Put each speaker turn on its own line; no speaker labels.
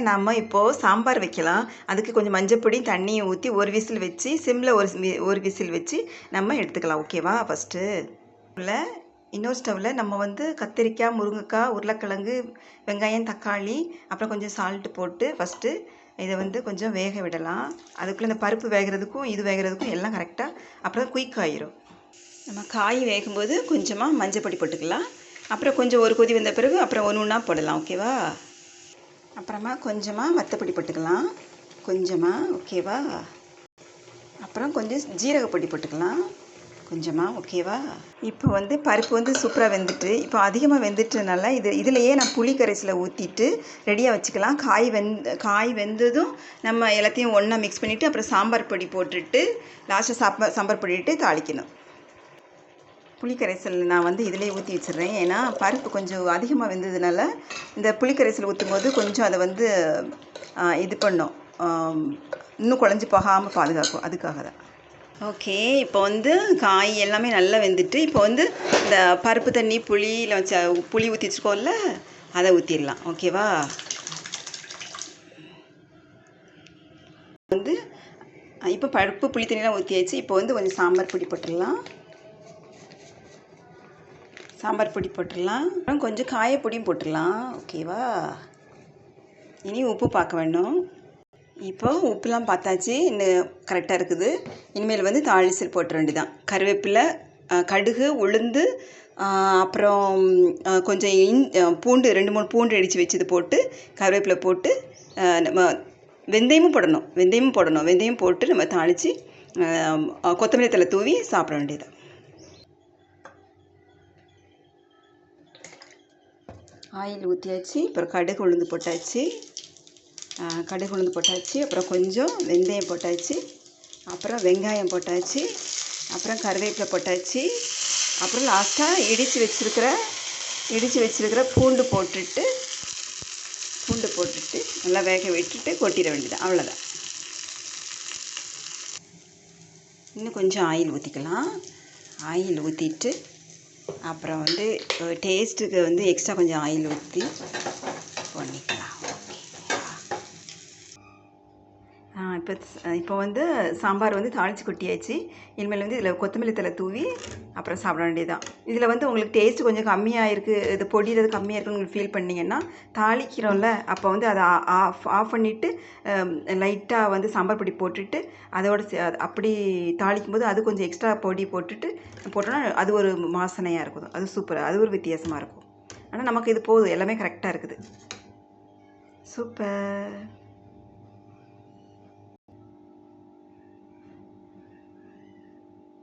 நம்ம இப்போது சாம்பார் வைக்கலாம். அதுக்கு கொஞ்சம் மஞ்சப்பொடி தண்ணியும் ஊற்றி ஒரு விசில் வச்சு சிம்மில் ஒரு விசில் வச்சு நம்ம எடுத்துக்கலாம். ஓகேவா? ஃபஸ்ட்டு இன்னொரு ஸ்டவ்வில் நம்ம வந்து கத்திரிக்காய், முருங்கைக்காய், உருளைக்கிழங்கு, வெங்காயம், தக்காளி, அப்புறம் கொஞ்சம் சால்ட்டு போட்டு ஃபஸ்ட்டு இதை வந்து கொஞ்சம் வேக விடலாம். அதுக்குள்ளே இந்த பருப்பு வேகிறதுக்கும் இது வேகிறதுக்கும் எல்லாம் கரெக்டாக அப்புறம் குயிக் ஆயிரும். நம்ம காய் வேகும்போது கொஞ்சமாக மஞ்சப்பொடி போட்டுக்கலாம். அப்புறம் கொஞ்சம் ஒரு கொதி வந்த பிறகு அப்புறம் ஒன்று ஒன்றா போடலாம். ஓகேவா? அப்புறமா கொஞ்சமாக வத்தப்பொடி போட்டுக்கலாம். கொஞ்சமாக. ஓகேவா? அப்புறம் கொஞ்சம் ஜீரகப்பொடி போட்டுக்கலாம் கொஞ்சமாக. ஓகேவா? இப்போ வந்து பருப்பு வந்து சூப்பராக வெந்துட்டு, இப்போ அதிகமாக வெந்துட்டனால இதிலையே நான் புளி கரைசலை ஊற்றிட்டு ரெடியாக வச்சுக்கலாம். காய் வெந்ததும் நம்ம எல்லாத்தையும் ஒன்றா மிக்ஸ் பண்ணிவிட்டு அப்புறம் சாம்பார் பொடி போட்டுட்டு லாஸ்ட்டாக சாம்பார் பொடிட்டு தாளிக்கணும். புளிக்கரைசல் நான் வந்து இதிலே ஊற்றி வச்சிடுறேன். ஏன்னா பருப்பு கொஞ்சம் அதிகமாக வெந்ததுனால இந்த புளிக்கரைசல் ஊற்றும் போது கொஞ்சம் அதை வந்து இது பண்ணும், இன்னும் குழஞ்சி போகாமல் பாதுகாக்கும். அதுக்காக தான். ஓகே, இப்போ வந்து காய் எல்லாமே நல்லா வெந்துட்டு இப்போ வந்து இந்த பருப்பு தண்ணி புளியில் வச்ச புளி ஊற்றி வச்சுருக்கோம்ல அதை ஊற்றிடலாம். ஓகேவா? வந்து இப்போ பருப்பு புளி தண்ணியெலாம் ஊற்றியாச்சு. இப்போ வந்து கொஞ்சம் சாம்பார் பொடி போட்டுடலாம். சாம்பார் பொடி போட்டுடலாம். அப்புறம் கொஞ்சம் காயப்பொடியும் போட்டுடலாம். ஓகேவா? இனி உப்பு பார்க்க வேணும். இப்போ உப்புலாம் பார்த்தாச்சு, இன்னும் கரெக்டாக இருக்குது. இனிமேல் வந்து தாளிசல் போட்டுற வேண்டியதான். கருவேப்பிலை, கடுகு, உளுந்து, அப்புறம் கொஞ்சம் பூண்டு 2-3 பூண்டு அடித்து வச்சது போட்டு கருவேப்பிலை போட்டு நம்ம வெந்தயமும் போடணும். வெந்தயம் போட்டு நம்ம தாளித்து கொத்தமல்லி தழை தூவி சாப்பிட வேண்டியதான். ஆயில் ஊற்றியாச்சு. அப்புறம் கடுகு உளுந்து போட்டாச்சு. அப்புறம் கொஞ்சம் வெந்தயம் போட்டாச்சு. அப்புறம் வெங்காயம் போட்டாச்சு. அப்புறம் கருவேப்பிலை போட்டாச்சு. அப்புறம் லாஸ்ட்டாக இடித்து வச்சுருக்கிற பூண்டு போட்டுட்டு நல்லா வேக விட்டுட்டு கொட்டிட வேண்டியது. அவ்வளோதான். இன்னும் கொஞ்சம் ஆயில் ஊற்றிக்கலாம். ஆயில் ஊற்றிட்டு அப்புறம் வந்து டேஸ்ட்டுக்கு வந்து எக்ஸ்ட்ரா கொஞ்சம் ஆயில் ஊற்றி பண்ணிக்கலாம். இப்போ வந்து சாம்பார் வந்து தாளித்து கொட்டியாச்சு. இனிமேல் வந்து இதில் கொத்தமல்லி தழை தூவி அப்புறம் சாப்பிட வேண்டியதுதான். இதில் வந்து உங்களுக்கு டேஸ்ட்டு கொஞ்சம் கம்மியாக இருக்குது, இது பொடியிறது கம்மியாக இருக்குன்னு உங்களுக்கு ஃபீல் பண்ணிங்கன்னா தாளிக்கிறோம்ல அப்போ வந்து அதை ஆஃப் பண்ணிவிட்டு லைட்டாக வந்து சாம்பார் பொடி போட்டுட்டு அதோடு அப்படி தாளிக்கும்போது அது கொஞ்சம் எக்ஸ்ட்ரா பொடி போட்டோன்னா அது ஒரு வாசனையாக இருக்கும். அது சூப்பராக, அது ஒரு வித்தியாசமாக இருக்கும். ஆனால் நமக்கு இது போதும், எல்லாமே கரெக்டாக இருக்குது. சூப்பர்.